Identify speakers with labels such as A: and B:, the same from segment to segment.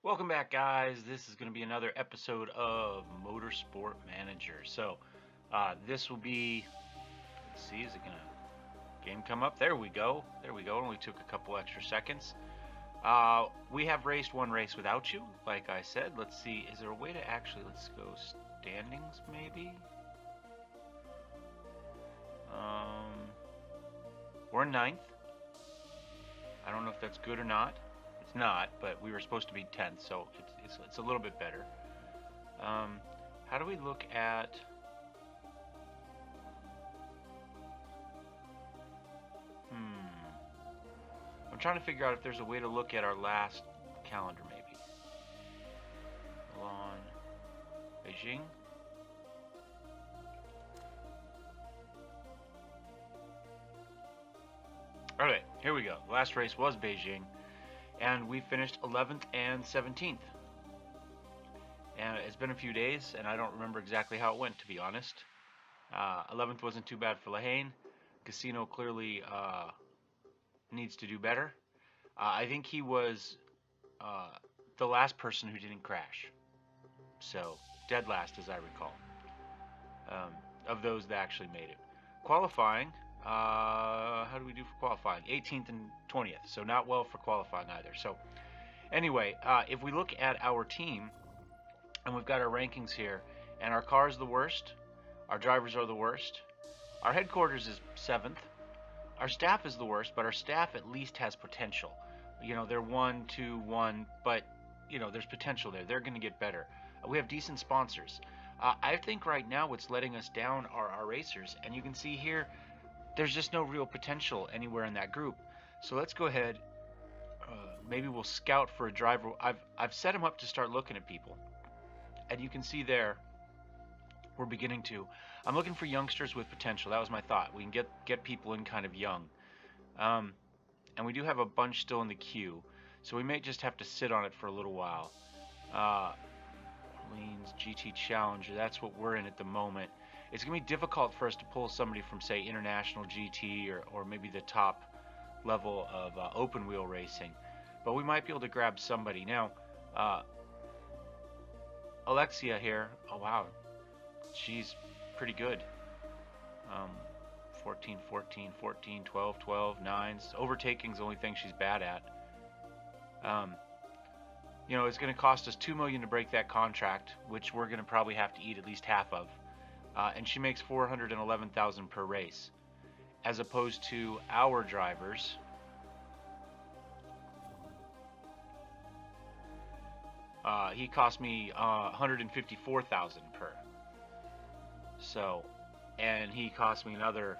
A: Welcome back, guys. This is going to be another episode of Motorsport Manager. This will be, let's see, is it going to game come up? There we go. There we go. Only took a couple extra seconds. We have raced one race without you, like I said. Let's see, is there a way to actually, let's go standings maybe? We're in 9th. I don't know if that's good or not. It's not, but we were supposed to be 10th, so it's a little bit better. How do we look at... I'm trying to figure out if there's a way to look at our last calendar, maybe. Milan, Beijing. Alright, here we go. The last race was Beijing, and we finished 11th and 17th. And it's been a few days, and I don't remember exactly how it went, to be honest. 11th wasn't too bad for Lehane. Casino clearly needs to do better. I think he was the last person who didn't crash. So, dead last, as I recall, of those that actually made it. Qualifying, how do we do for qualifying? 18th and 20th, so not well for qualifying either. So, anyway, if we look at our team, and we've got our rankings here, and our car is the worst, our drivers are the worst, our headquarters is 7th, our staff is the worst, but our staff at least has potential. You know, they're 1, 2, 1, but, you know, there's potential there. They're going to get better. We have decent sponsors. I think right now what's letting us down are our racers, and you can see here, there's just no real potential anywhere in that group. So let's go ahead. Maybe we'll scout for a driver. I've set him up to start looking at people, and you can see there, we're beginning to. I'm looking for youngsters with potential. That was my thought. We can get people in kind of young. And we do have a bunch still in the queue, so we may just have to sit on it for a little while. Orleans GT Challenger, that's what we're in at the moment. It's going to be difficult for us to pull somebody from, say, International GT or maybe the top level of open wheel racing. But we might be able to grab somebody. Now, Alexia here, oh wow, she's pretty good. 14, 14, 14, 12, 12, 9s. Overtaking's the only thing she's bad at. You know, it's going to cost us $2 million to break that contract, which we're going to probably have to eat at least half of. And she makes $411,000 per race, as opposed to our drivers. He cost me $154,000 per. So, and he cost me another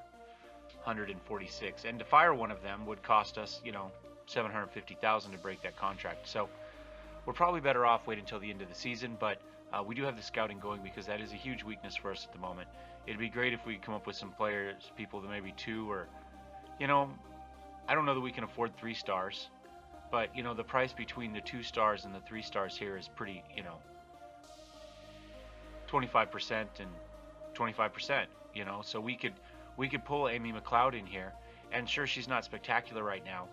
A: 146, and to fire one of them would cost us, you know, $750,000 to break that contract. So we're probably better off waiting until the end of the season, but we do have the scouting going because that is a huge weakness for us at the moment. It'd be great if we could come up with some players, people that maybe 2 or, you know, I don't know that we can afford 3 stars, but, you know, the price between the 2 stars and the 3 stars here is pretty, you know, 25% and 25%, you know, so we could pull Amy McLeod in here, and sure, she's not spectacular right now,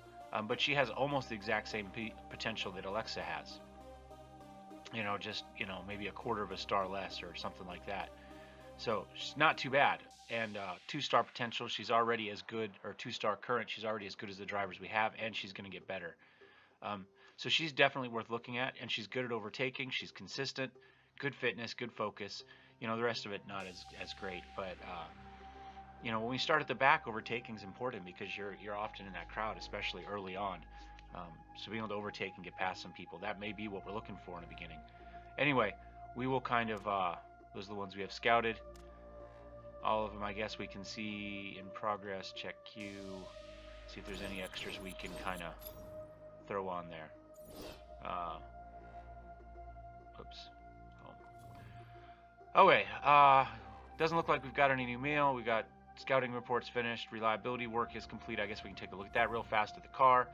A: but she has almost the exact same potential that Alexa has. You know, just, you know, maybe a quarter of a star less or something like that. So she's not too bad, and 2-star potential, she's already as good, or 2-star current, she's already as good as the drivers we have, and she's going to get better. So she's definitely worth looking at, and she's good at overtaking, she's consistent, good fitness, good focus. You know, the rest of it not as great, but you know, when we start at the back, overtaking is important because you're often in that crowd, especially early on. So being able to overtake and get past some people, that may be what we're looking for in the beginning. Anyway, we will kind of, those are the ones we have scouted. All of them, I guess, we can see in progress, check queue, see if there's any extras we can kind of throw on there. Oops. Okay, doesn't look like we've got any new mail. We got scouting reports finished. Reliability work is complete. I guess we can take a look at that real fast at the car.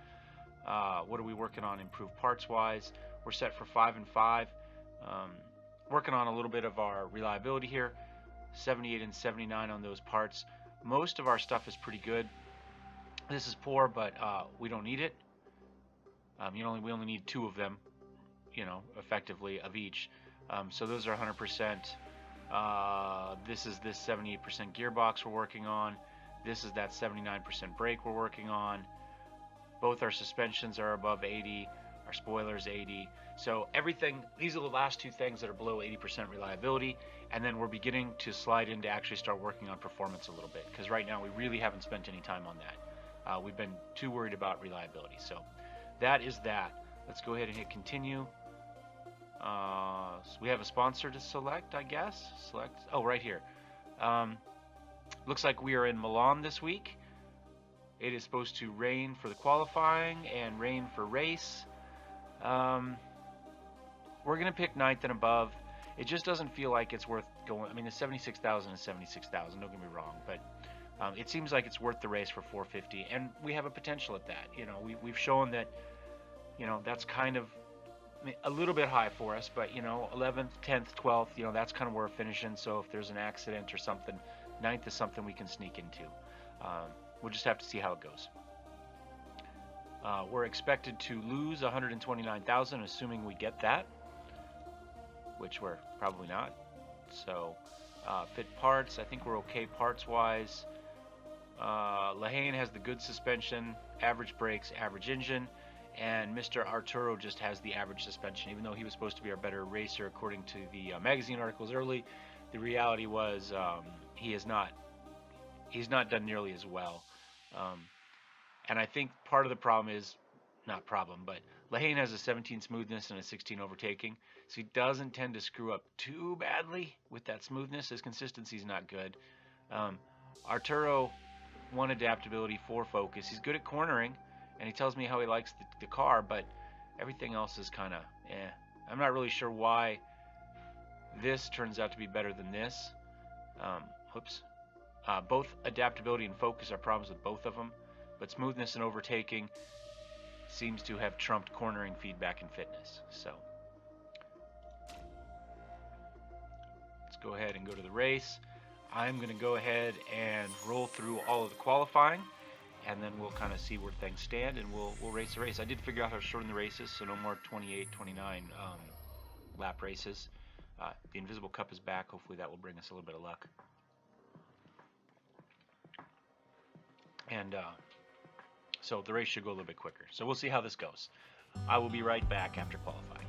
A: What are we working on improved parts-wise? We're set for 5 and 5. Working on a little bit of our reliability here. 78 and 79 on those parts. Most of our stuff is pretty good. This is poor, but we don't need it. We only need 2 of them. effectively of each. So those are 100%. This is this 78% gearbox we're working on. This is that 79% brake we're working on. Both our suspensions are above 80. Our spoiler's 80. So everything, these are the last two things that are below 80% reliability. And then we're beginning to slide in to actually start working on performance a little bit, because right now we really haven't spent any time on that. We've been too worried about reliability. So that is that. Let's go ahead and hit continue. So we have a sponsor to select, I guess. Select. Oh, right here. Looks like we are in Milan this week. It is supposed to rain for the qualifying and rain for race. We're going to pick 9th and above. It just doesn't feel like it's worth going. I mean, the 76,000 is 76,000, don't get me wrong, but it seems like it's worth the race for 450, and we have a potential at that. We've shown that, that's kind of a little bit high for us, but 11th, 10th, 12th, that's kind of where we're finishing. So if there's an accident or something, 9th is something we can sneak into. We'll just have to see how it goes. We're expected to lose 129,000, assuming we get that, which we're probably not. So fit parts, I think we're okay parts-wise. Lahane has the good suspension, average brakes, average engine, and Mr. Arturo just has the average suspension, even though he was supposed to be our better racer according to the magazine articles early. The reality was he's not done nearly as well. And I think part of the problem is, not problem, but Lahane has a 17 smoothness and a 16 overtaking, so he doesn't tend to screw up too badly with that smoothness. His consistency is not good. Arturo, 1 adaptability, 4 focus. He's good at cornering, and he tells me how he likes the car, but everything else is kind of, I'm not really sure why this turns out to be better than this. Both adaptability and focus are problems with both of them, but smoothness and overtaking seems to have trumped cornering, feedback, and fitness. So let's go ahead and go to the race. I'm going to go ahead and roll through all of the qualifying, and then we'll kind of see where things stand, and we'll race the race. I did figure out how to shorten the races, so no more 28, 29 lap races. The Invisible Cup is back. Hopefully that will bring us a little bit of luck. And so the race should go a little bit quicker. So we'll see how this goes. I will be right back after qualifying.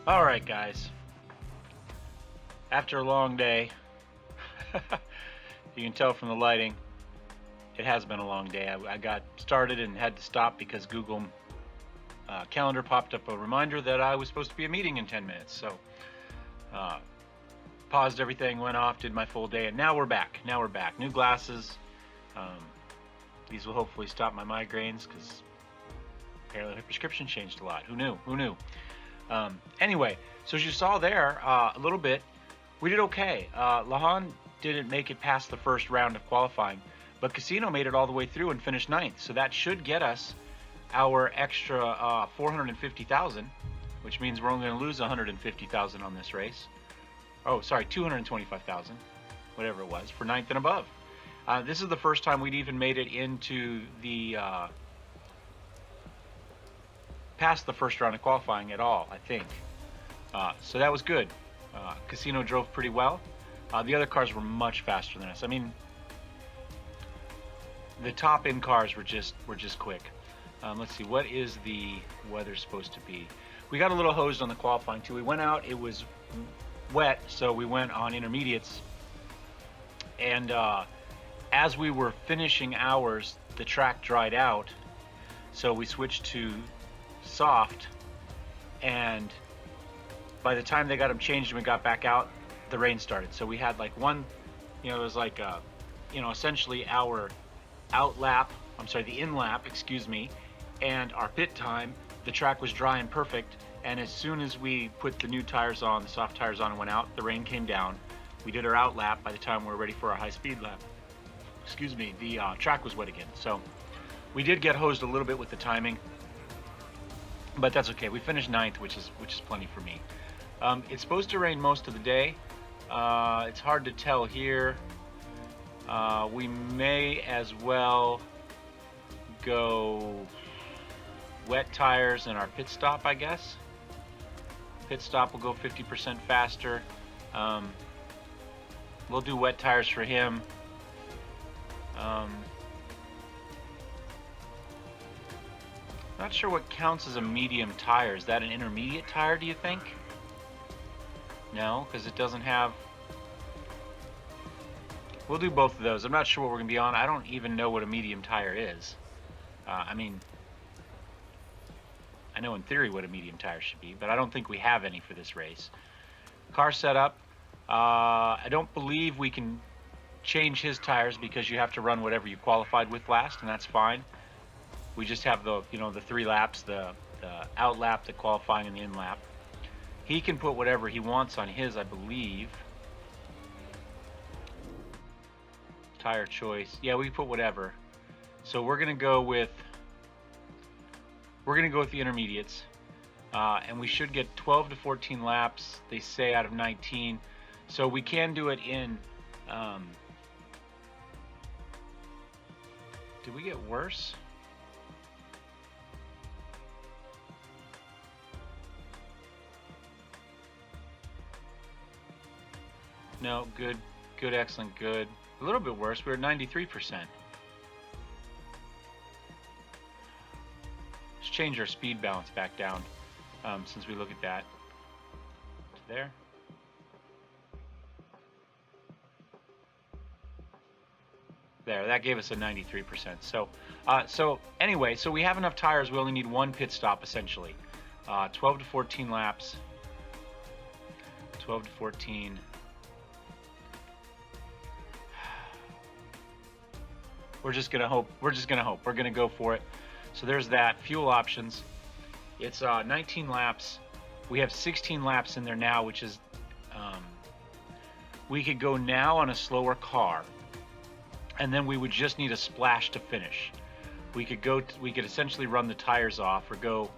A: Alright guys, after a long day, you can tell from the lighting, it has been a long day. I got started and had to stop because Google Calendar popped up a reminder that I was supposed to be a meeting in 10 minutes. So paused everything, went off, did my full day, and now we're back. New glasses. These will hopefully stop my migraines because apparently the prescription changed a lot. Who knew? Anyway, so as you saw there, a little bit, we did okay. Lahan didn't make it past the first round of qualifying, But Casino made it all the way through and finished 9th, so that should get us our extra 450,000, which means we're only going to lose 150,000 on this race. Oh, sorry, 225,000, whatever it was, for 9th and above. This is the first time we'd even made it into the past the first round of qualifying at all, I think. So that was good. Casino drove pretty well. The other cars were much faster than us. I mean, the top end cars were just quick. Let's see, what is the weather supposed to be? We got a little hosed on the qualifying too. We went out, it was wet, so we went on intermediates. And as we were finishing ours, the track dried out, so we switched to soft. And by the time they got them changed and we got back out, the rain started. So we had like one, it was like essentially our the in lap, excuse me, and our pit time. The track was dry and perfect, and as soon as we put the new tires on, the soft tires on, and went out, the rain came down. We did our out lap. By the time we were ready for our high speed lap, excuse me, the track was wet again. So we did get hosed a little bit with the timing, but that's okay. We finished 9th, which is plenty for me. It's supposed to rain most of the day. It's hard to tell here. We may as well go wet tires in our pit stop, I guess. Pit stop will go 50% faster. We'll do wet tires for him. Not sure what counts as a medium tire. Is that an intermediate tire, do you think? No, because it doesn't have... We'll do both of those. I'm not sure what we're going to be on. I don't even know what a medium tire is. I mean, I know in theory what a medium tire should be, but I don't think we have any for this race. Car setup. I don't believe we can change his tires because you have to run whatever you qualified with last, and that's fine. We just have the, the 3 laps, the out lap, the qualifying, and the in lap. He can put whatever he wants on his, I believe. Tire choice. Yeah, we can put whatever. So we're gonna go with the intermediates, and we should get 12 to 14 laps. They say out of 19, so we can do it in. Did we get worse? No, good, excellent, good. A little bit worse. We're at 93%. Let's change our speed balance back down, since we look at that. To there. There, that gave us a 93%. So anyway, so we have enough tires. We only need 1 pit stop essentially. 12 to 14 laps. 12 to 14. We're just gonna hope. We're gonna go for it. So there's that. Fuel options. It's 19 laps. We have 16 laps in there now, which is we could go now on a slower car, and then we would just need a splash to finish. We could essentially run the tires off, or go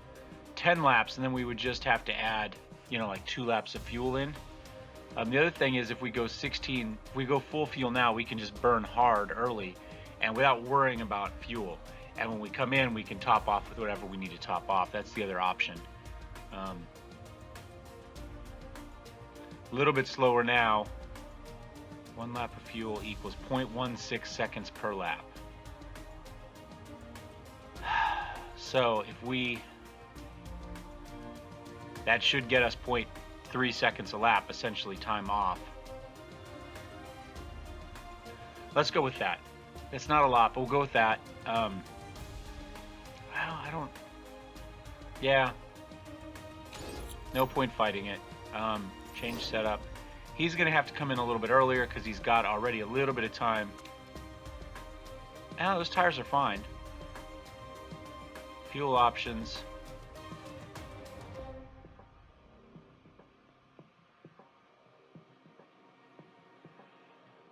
A: 10 laps, and then we would just have to add, like 2 laps of fuel in. The other thing is, if we go full fuel now, we can just burn hard early, and without worrying about fuel. And when we come in, we can top off with whatever we need to top off. That's the other option. A little bit slower now. 1 lap of fuel equals 0.16 seconds per lap. So that should get us 0.3 seconds a lap, essentially time off. Let's go with that. It's not a lot, but we'll go with that. Yeah. No point fighting it. Change setup. He's going to have to come in a little bit earlier because he's got already a little bit of time. Those tires are fine. Fuel options.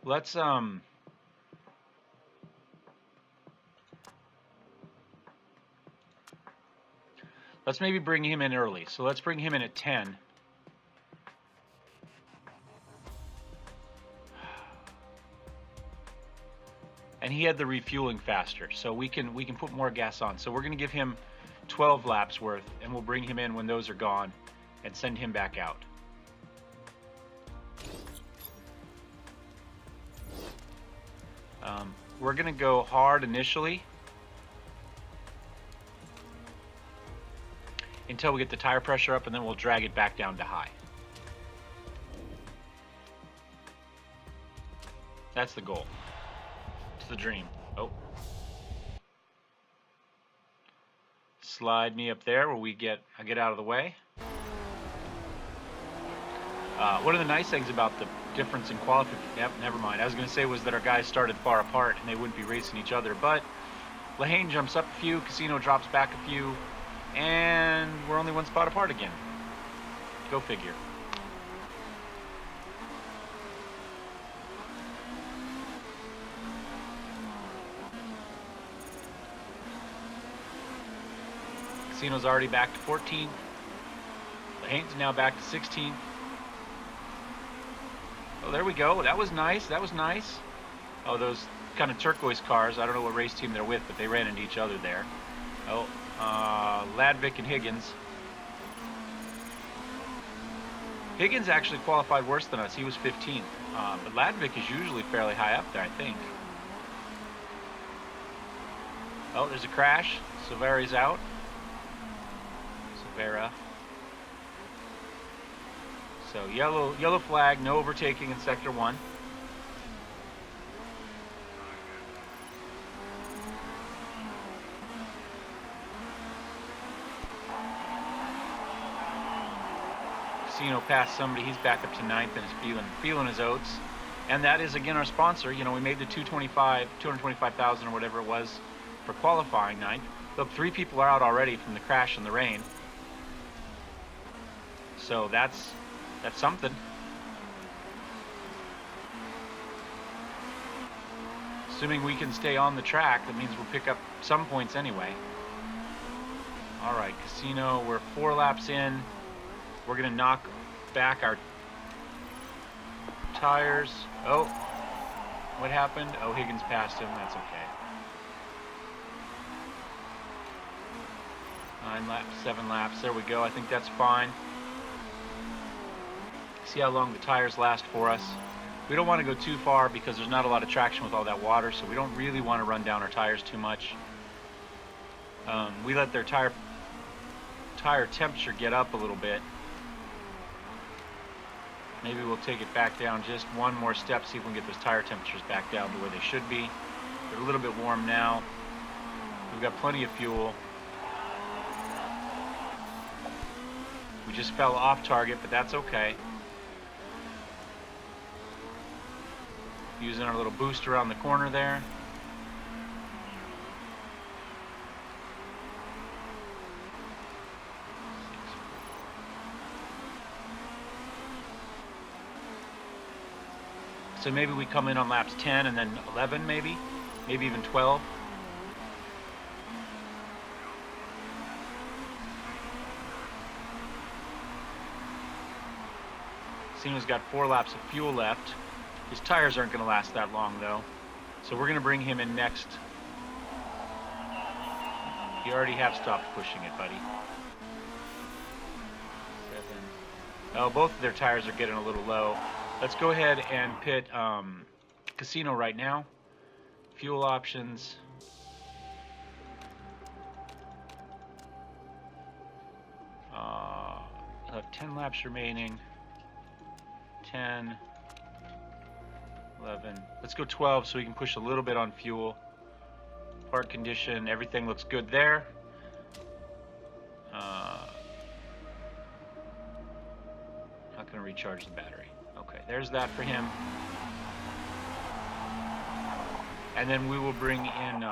A: Let's Let's maybe bring him in early. So let's bring him in at 10. And he had the refueling faster, so we can put more gas on. So we're going to give him 12 laps worth, and we'll bring him in when those are gone and send him back out. We're going to go hard initially until we get the tire pressure up, and then we'll drag it back down to high. That's the goal. It's the dream. Oh. Slide me up there where I get out of the way. One of the nice things about the difference in qualification, yep, never mind. I was going to say was that our guys started far apart and they wouldn't be racing each other, but Lehane jumps up a few, Casino drops back a few, and we're only one spot apart again. Go figure. Casino's already back to 14th. Lahane's now back to 16th. Oh, there we go. That was nice. That was nice. Oh, those kind of turquoise cars. I don't know what race team they're with, but they ran into each other there. Oh, Ladvik and Higgins. Higgins actually qualified worse than us. He was 15th. But Ladvik is usually fairly high up there, I think. Oh, there's a crash. Silveri's out. Silvera. So yellow flag, no overtaking in Sector 1. Casino passed somebody, he's back up to 9th and is feeling his oats. And that is again our sponsor. You know, we made the 225,000 or whatever it was for qualifying 9th. Look, 3 people are out already from the crash and the rain. So that's something. Assuming we can stay on the track, that means we'll pick up some points anyway. Alright, Casino, we're 4 laps in. We're going to knock back our tires. Oh, what happened? Oh, Higgins passed him. That's okay. 9 laps, 7 laps. There we go. I think that's fine. See how long the tires last for us. We don't want to go too far because there's not a lot of traction with all that water, so we don't really want to run down our tires too much. We let their tire temperature get up a little bit. Maybe we'll take it back down just one more step, see if we can get those tire temperatures back down to where they should be. They're a little bit warm now. We've got plenty of fuel. We just fell off target, but that's okay. Using our little boost around the corner there. So maybe we come in on laps 10 and then 11 maybe even 12. Sino's got 4 laps of fuel left. His tires aren't going to last that long, though. So we're going to bring him in next. You already have stopped pushing it, buddy. 7. Oh, both of their tires are getting a little low. Let's go ahead and pit Casino right now. Fuel options. I'll have 10 laps remaining. 10. 11. Let's go 12 so we can push a little bit on fuel. Part condition, everything looks good there. Not going to recharge the battery. Okay, there's that for him. And then we will bring in...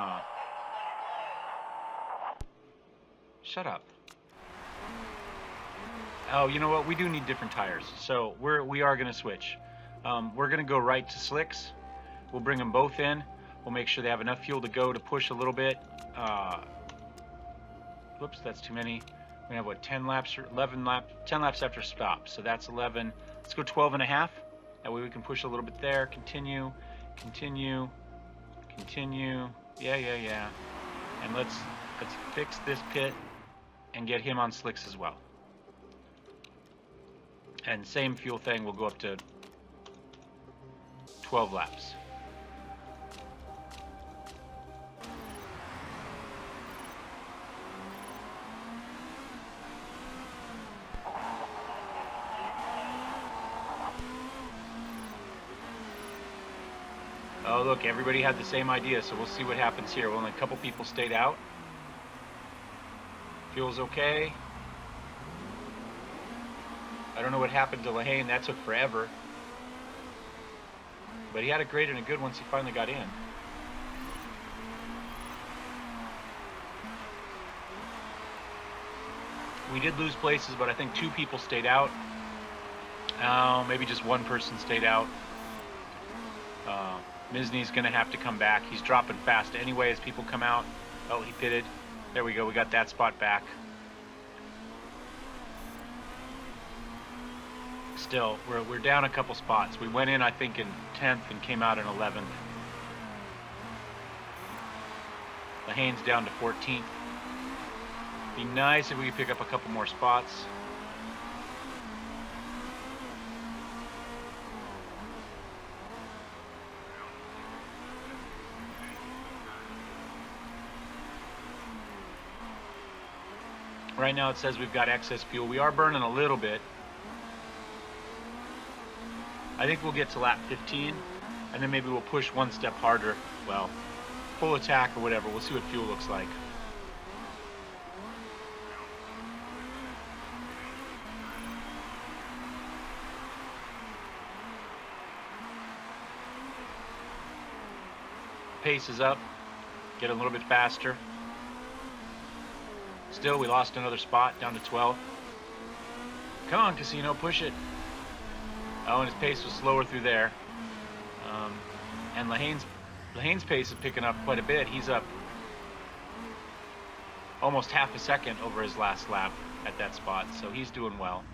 A: Shut up. Oh, you know what? We do need different tires. So we are going to switch. We're going to go right to slicks. We'll bring them both in. We'll make sure they have enough fuel to go to push a little bit. Whoops, that's too many. We have what, 10 laps or 11 laps, 10 laps after stop. So that's 11. Let's go 12 and a half. That way we can push a little bit there. Continue, continue, continue. Yeah. And let's fix this pit and get him on slicks as well. And same fuel thing, we'll go up to 12 laps. Oh, look, everybody had the same idea, so we'll see what happens here. Well, only a couple people stayed out. Fuel's okay. I don't know what happened to Lehane. That took forever. But he had a great and a good once he finally got in. We did lose places, but I think 2 people stayed out. Maybe just 1 person stayed out. Misney's going to have to come back. He's dropping fast anyway as people come out. Oh, he pitted. There we go. We got that spot back. Still, we're down a couple spots. We went in, I think, in 10th and came out in 11th. Lehane's down to 14th. Be nice if we could pick up a couple more spots. Right now it says we've got excess fuel. We are burning a little bit. I think we'll get to lap 15, and then maybe we'll push 1 step harder. Well, full attack or whatever. We'll see what fuel looks like. Pace is up. Get a little bit faster. Still, we lost another spot, down to 12. Come on, Casino, push it. Oh, and his pace was slower through there. And Lehane's pace is picking up quite a bit. He's up almost half a second over his last lap at that spot, so he's doing well.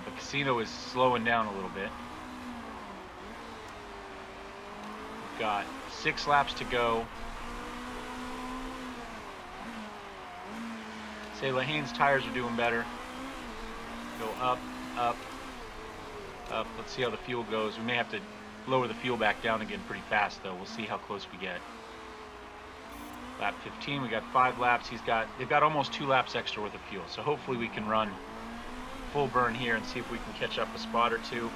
A: But Casino is slowing down a little bit. We've got 6 laps to go. Say Lehane's tires are doing better. Go up, up, up. Let's see how the fuel goes. We may have to lower the fuel back down again pretty fast, though. We'll see how close we get. Lap 15, we got 5 laps. They've got almost 2 laps extra worth of fuel, so hopefully we can run full burn here and see if we can catch up a spot or 2.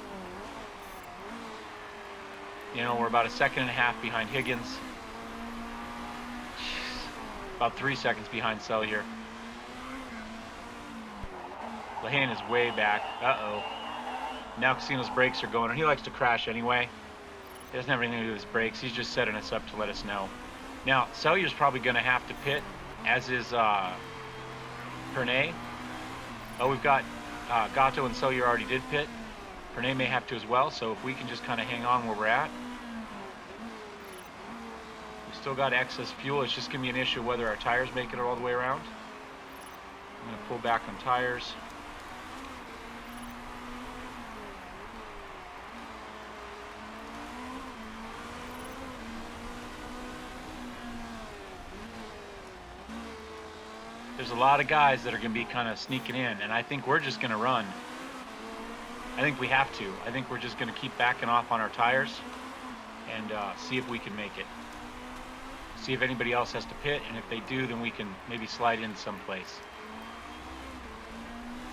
A: You know, we're about 1.5 seconds behind Higgins. About 3 seconds behind Sellier. Lehane is way back. Uh-oh. Now Casino's brakes are going, and he likes to crash anyway. He doesn't have anything to do with his brakes. He's just setting us up to let us know. Now, Sellier's probably going to have to pit, as is Pernay. Oh, we've got Gatto and Sellier already did pit. Pernay may have to as well, so if we can just kind of hang on where we're at. We've still got excess fuel. It's just going to be an issue whether our tires make it all the way around. I'm going to pull back on tires. There's a lot of guys that are going to be kind of sneaking in, and I think we're just going to run. I think we have to. I think we're just going to keep backing off on our tires and see if we can make it. See if anybody else has to pit, and if they do, then we can maybe slide in someplace.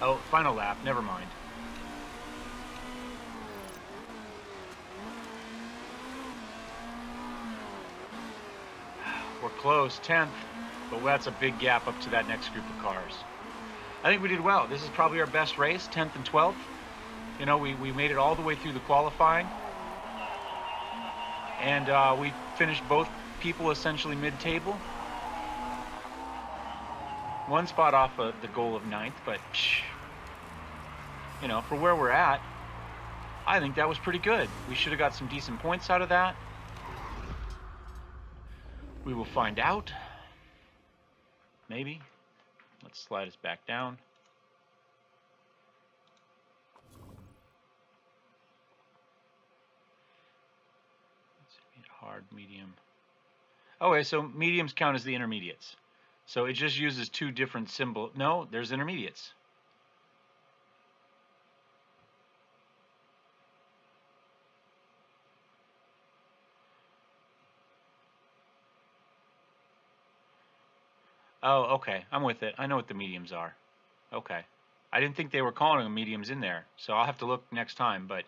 A: Oh, final lap. Never mind. We're close, 10th. But that's a big gap up to that next group of cars. I think we did well. This is probably our best race, 10th and 12th. You know, we made it all the way through the qualifying. And we finished both people essentially mid-table. 1 spot off of the goal of 9th, but, you know, for where we're at, I think that was pretty good. We should have got some decent points out of that. We will find out. Maybe. Let's slide us back down. Hard, medium. Okay, so mediums count as the intermediates. So it just uses two different symbols. No, there's intermediates. Oh, okay. I'm with it. I know what the mediums are. Okay. I didn't think they were calling them mediums in there, so I'll have to look next time, but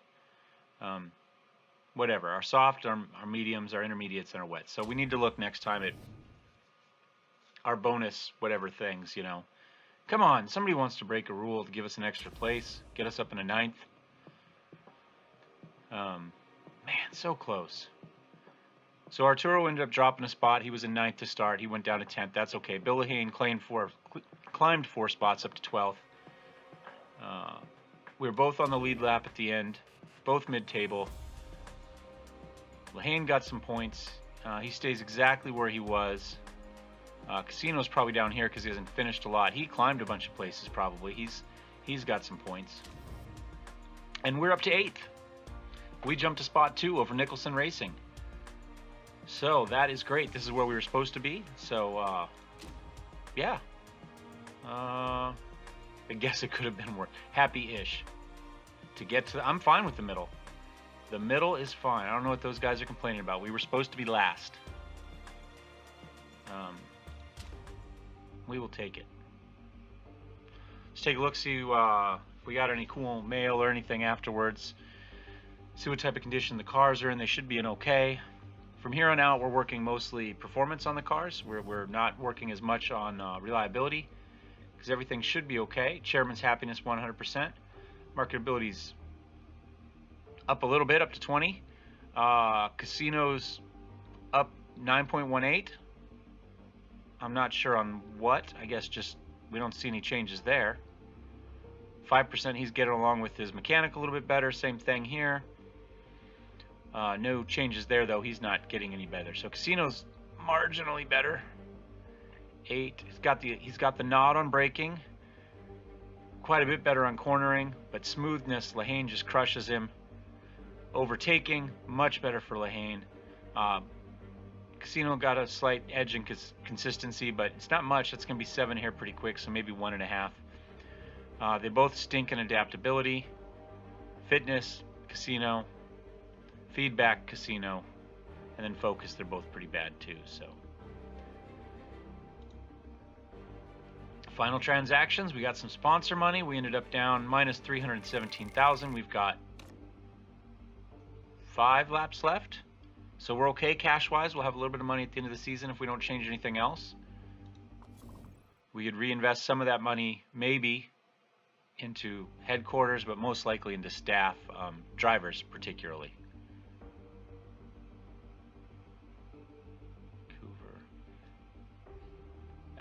A: whatever. Our soft, our mediums, our intermediates, and our wets. So we need to look next time at our bonus whatever things, you know. Come on, somebody wants to break a rule to give us an extra place, get us up in a 9th. Man, so close. So Arturo ended up dropping a spot. He was in 9th to start. He went down to 10th. That's okay. Bill Lahane climbed 4 spots up to 12th. We were both on the lead lap at the end, both mid-table. Lahane got some points. He stays exactly where he was. Casino's probably down here because he hasn't finished a lot. He climbed a bunch of places probably. He's got some points. And we're up to 8th. We jumped to spot 2 over Nicholson Racing. So that is great. This is where we were supposed to be. So, yeah. I guess it could have been worse. Happy-ish. To get to... I'm fine with the middle. The middle is fine. I don't know what those guys are complaining about. We were supposed to be last. We will take it. Let's take a look, see if we got any cool mail or anything afterwards. See what type of condition the cars are in. They should be in okay. From here on out, we're working mostly performance on the cars. We're not working as much on reliability because everything should be okay. Chairman's happiness 100%. Marketability's up a little bit, up to 20. Casino's up 9.18. I'm not sure on what. I guess just we don't see any changes there. 5% he's getting along with his mechanic a little bit better. Same thing here. No changes there though. He's not getting any better. So Casino's marginally better. 8. He's got the nod on braking. Quite a bit better on cornering, but smoothness, Lahane just crushes him. Overtaking, much better for Lahane. Casino got a slight edge in consistency, but it's not much. That's going to be 7 here pretty quick, so maybe 1.5. They both stink in adaptability. Fitness, Casino. Feedback, Casino. And then focus, they're both pretty bad too. So final transactions, we got some sponsor money. We ended up down minus 317,000. We've got 5 laps left. So we're okay cash-wise. We'll have a little bit of money at the end of the season if we don't change anything else. We could reinvest some of that money maybe into headquarters, but most likely into staff, drivers particularly.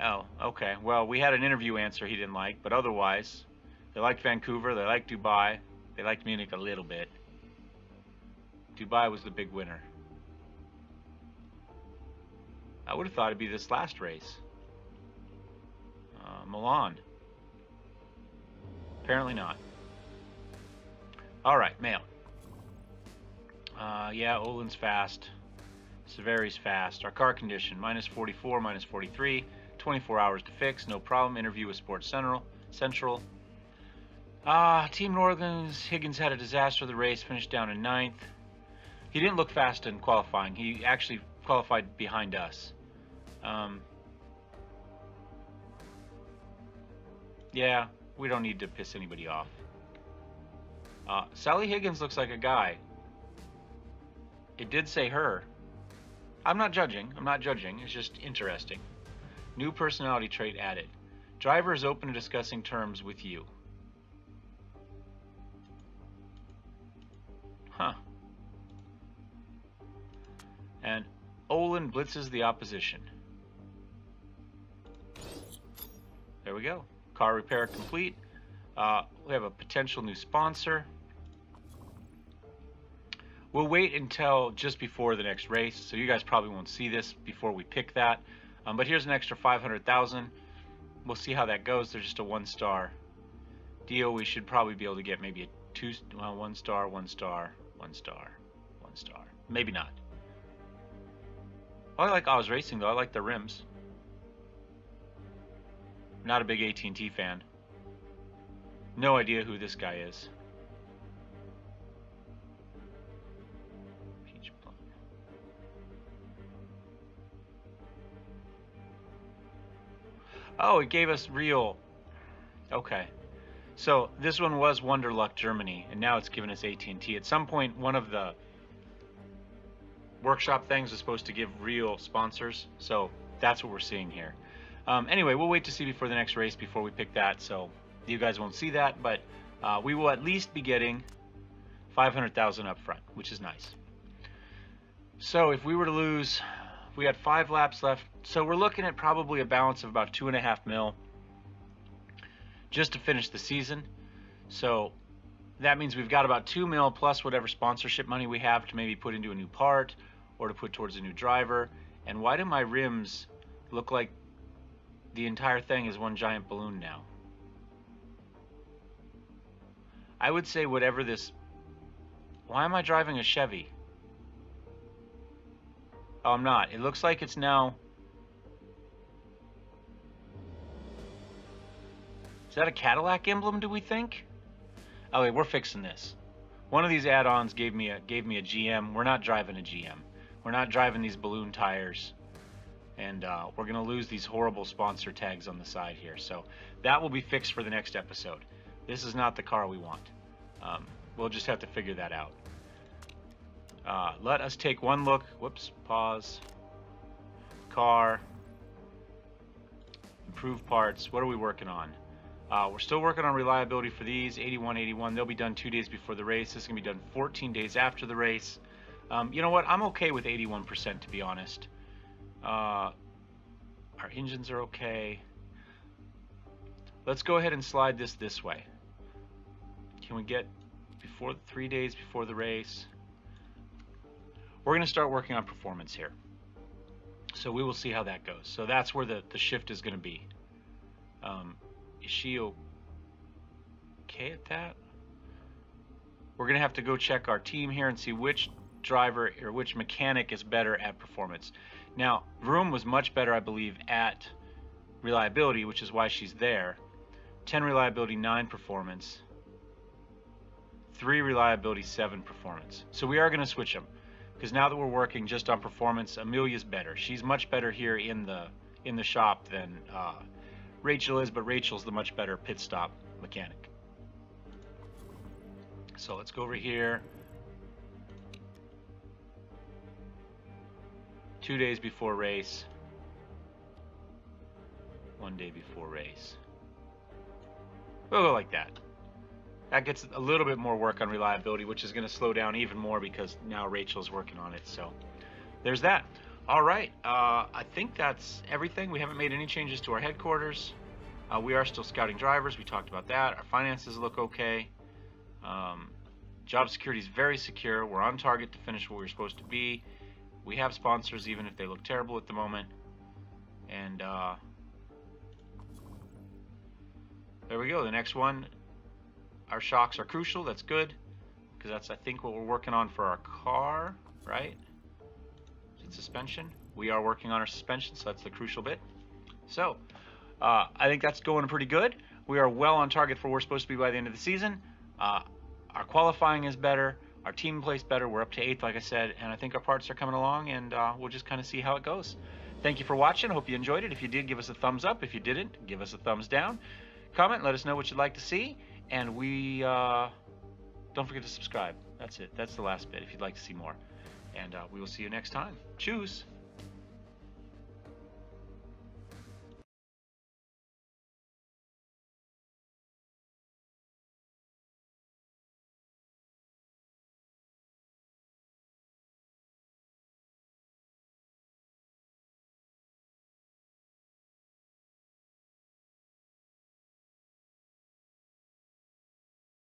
A: Oh, okay. Well, we had an interview answer he didn't like, but otherwise, they liked Vancouver, they liked Dubai, they liked Munich a little bit. Dubai was the big winner. I would have thought it'd be this last race. Milan. Apparently not. Alright, mail. Yeah, Olin's fast. Severi's fast. Our car condition, minus 44, minus 43. 24 hours to fix, no problem. Interview with Sports Central. Team Northern's Higgins had a disaster of the race, finished down in 9th. He didn't look fast in qualifying. He actually qualified behind us. Yeah, we don't need to piss anybody off. Sally Higgins looks like a guy. It did say her. I'm not judging. It's just interesting. New personality trait added. Driver is open to discussing terms with you. Huh. And Olin blitzes the opposition. There we go. Car repair complete. We have a potential new sponsor. We'll wait until just before the next race, so you guys probably won't see this before we pick that. But here's an extra 500,000. we'll see how that goes. They're just a 1-star deal. We should probably be able to get maybe a 1 star, 1 star, 1 star, 1 star. Maybe not. Oh, I like Oz Racing though. I like the rims. Not a big AT&T fan. No idea who this guy is. Peach Plum. Oh, it gave us real. Okay. So this one was Wonderluck Germany, and now it's given us AT&T. At some point, one of the workshop things was supposed to give real sponsors, so that's what we're seeing here. Anyway, we'll wait to see before the next race before we pick that, so you guys won't see that, but we will at least be getting 500,000 up front, which is nice. So if we were to lose, we had 5 laps left, so we're looking at probably a balance of about 2.5 mil just to finish the season. So that means we've got about 2 mil plus whatever sponsorship money we have to maybe put into a new part or to put towards a new driver. And why do my rims look like the entire thing is one giant balloon now? I would say whatever this... Why am I driving a Chevy? Oh, I'm not. It looks like it's now... Is that a Cadillac emblem, do we think? Oh, wait, we're fixing this. One of these add-ons gave me a GM. We're not driving a GM. We're not driving these balloon tires. And we're going to lose these horrible sponsor tags on the side here. So that will be fixed for the next episode. This is not the car we want. We'll just have to figure that out. Let us take one look. Whoops, pause. Car. Improve parts. What are we working on? We're still working on reliability for these, 81, 81. They'll be done 2 days before the race. This is going to be done 14 days after the race. You know what? I'm okay with 81%, to be honest. Our engines are okay. Let's go ahead and slide this way. Can we get 3 days before the race? We're going to start working on performance here. So we will see how that goes. So that's where the shift is going to be. Is she okay at that? We're going to have to go check our team here and see which driver or which mechanic is better at performance. Now, Vroom was much better, I believe, at reliability, which is why she's there. 10 reliability, 9 performance. 3 reliability, 7 performance. So we are going to switch them, because now that we're working just on performance, Amelia's better. She's much better here in the shop than Rachel is, but Rachel's the much better pit stop mechanic. So let's go over here. 2 days before race. 1 day before race. We'll go like that. That gets a little bit more work on reliability, which is going to slow down even more because now Rachel's working on it. So there's that. All right. I think that's everything. We haven't made any changes to our headquarters. We are still scouting drivers. We talked about that. Our finances look okay. Job security is very secure. We're on target to finish what we're supposed to be. We have sponsors, even if they look terrible at the moment. And there we go. The next one, our shocks are crucial. That's good, because that's, I think, what we're working on for our car, right? Is it suspension? We are working on our suspension, so that's the crucial bit. So I think that's going pretty good. We are well on target for where we're supposed to be by the end of the season. Our qualifying is better. Our team plays better. We're up to 8th, like I said, and I think our parts are coming along, and we'll just kind of see how it goes. Thank you for watching. I hope you enjoyed it. If you did, give us a thumbs up. If you didn't, give us a thumbs down. Comment, let us know what you'd like to see, and we don't forget to subscribe. That's it. That's the last bit if you'd like to see more. And we will see you next time. Cheers.